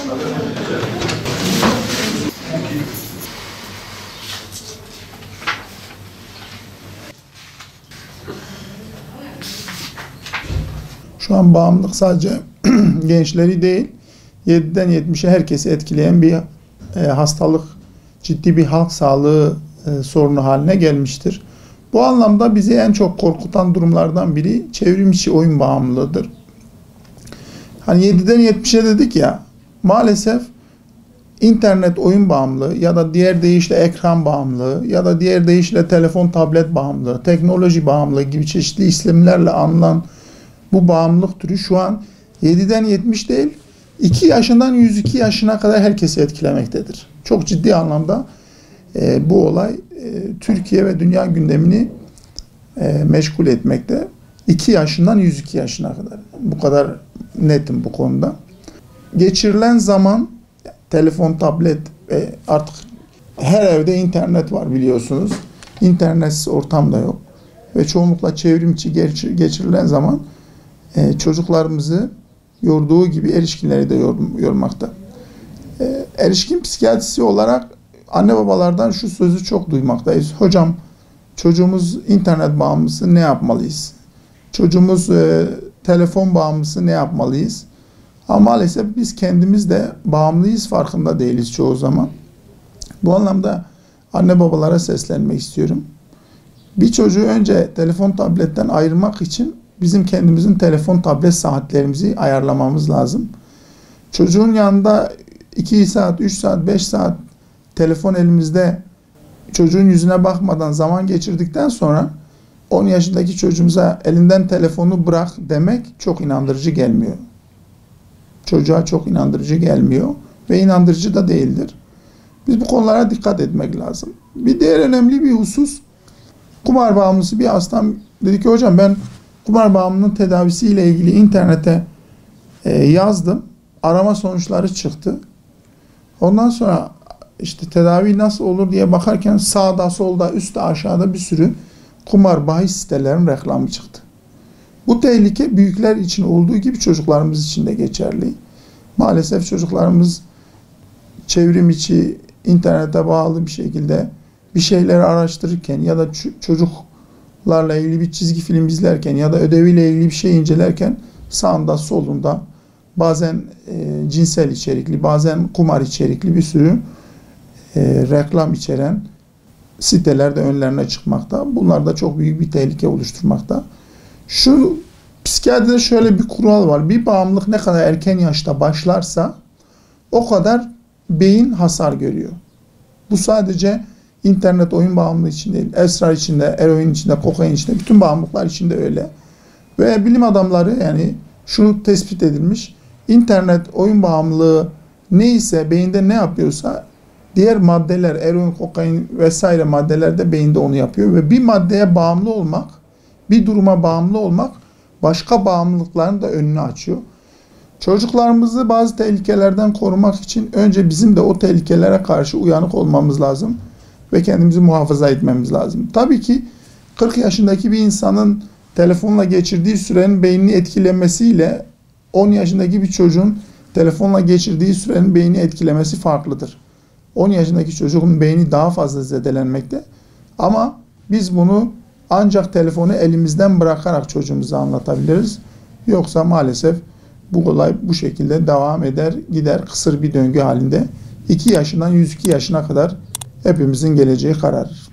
Şu an bağımlılık sadece gençleri değil, 7'den 70'e herkesi etkileyen bir hastalık, ciddi bir halk sağlığı sorunu haline gelmiştir. Bu anlamda bizi en çok korkutan durumlardan biri çevrim içi oyun bağımlılığıdır. Hani 7'den 70'e dedik ya, maalesef internet oyun bağımlılığı ya da diğer deyişle ekran bağımlılığı ya da diğer deyişle telefon tablet bağımlılığı, teknoloji bağımlılığı gibi çeşitli isimlerle anılan bu bağımlılık türü şu an 7'den 70 değil, 2 yaşından 102 yaşına kadar herkesi etkilemektedir. Çok ciddi anlamda bu olay Türkiye ve dünya gündemini meşgul etmekte. 2 yaşından 102 yaşına kadar. Bu kadar netim bu konuda. Geçirilen zaman, telefon, tablet ve artık her evde internet var biliyorsunuz. İnternetsiz ortam da yok. Ve çoğunlukla çevrim içi geçirilen zaman çocuklarımızı yorduğu gibi erişkinleri de yormakta. Erişkin psikiyatrisi olarak anne babalardan şu sözü çok duymaktayız. Hocam, çocuğumuz internet bağımlısı, ne yapmalıyız? Çocuğumuz telefon bağımlısı, ne yapmalıyız? Ama maalesef biz kendimiz de bağımlıyız, farkında değiliz çoğu zaman. Bu anlamda anne babalara seslenmek istiyorum. Bir çocuğu önce telefon tabletten ayırmak için bizim kendimizin telefon tablet saatlerimizi ayarlamamız lazım. Çocuğun yanında 2 saat, 3 saat, 5 saat telefon elimizde çocuğun yüzüne bakmadan zaman geçirdikten sonra 10 yaşındaki çocuğumuza elinden telefonu bırak demek çok inandırıcı gelmiyor. Çocuğa çok inandırıcı gelmiyor ve inandırıcı da değildir. Biz bu konulara dikkat etmek lazım. Bir diğer önemli bir husus, kumar bağımlısı bir hastam dedi ki hocam ben kumar bağımlılığının tedavisiyle ilgili internete yazdım. Arama sonuçları çıktı. Ondan sonra işte tedavi nasıl olur diye bakarken sağda, solda, üstte, aşağıda bir sürü kumar bahis sitelerin reklamı çıktı. Bu tehlike büyükler için olduğu gibi çocuklarımız için de geçerli. Maalesef çocuklarımız çevrim içi, internete bağlı bir şekilde bir şeyleri araştırırken ya da çocuklarla ilgili bir çizgi film izlerken ya da ödeviyle ilgili bir şey incelerken sağında, solunda bazen cinsel içerikli, bazen kumar içerikli bir sürü reklam içeren siteler de önlerine çıkmakta. Bunlar da çok büyük bir tehlike oluşturmakta. Şu psikiyatride şöyle bir kural var. Bir bağımlılık ne kadar erken yaşta başlarsa o kadar beyin hasar görüyor. Bu sadece internet oyun bağımlılığı için değil. Esrar içinde, eroin içinde, kokain içinde, bütün bağımlılıklar içinde öyle. Ve bilim adamları yani şunu tespit edilmiş. İnternet oyun bağımlılığı neyse, beyinde ne yapıyorsa diğer maddeler, eroin, kokain vesaire maddeler de beyinde onu yapıyor. Ve bir maddeye bağımlı olmak, bir duruma bağımlı olmak başka bağımlılıkların da önünü açıyor. Çocuklarımızı bazı tehlikelerden korumak için önce bizim de o tehlikelere karşı uyanık olmamız lazım ve kendimizi muhafaza etmemiz lazım. Tabii ki 40 yaşındaki bir insanın telefonla geçirdiği sürenin beynini etkilemesiyle 10 yaşındaki bir çocuğun telefonla geçirdiği sürenin beynini etkilemesi farklıdır. 10 yaşındaki çocuğun beyni daha fazla zedelenmekte. Ama biz bunu ancak telefonu elimizden bırakarak çocuğumuza anlatabiliriz. Yoksa maalesef bu olay bu şekilde devam eder, gider kısır bir döngü halinde. 2 yaşından 102 yaşına kadar hepimizin geleceği kararır.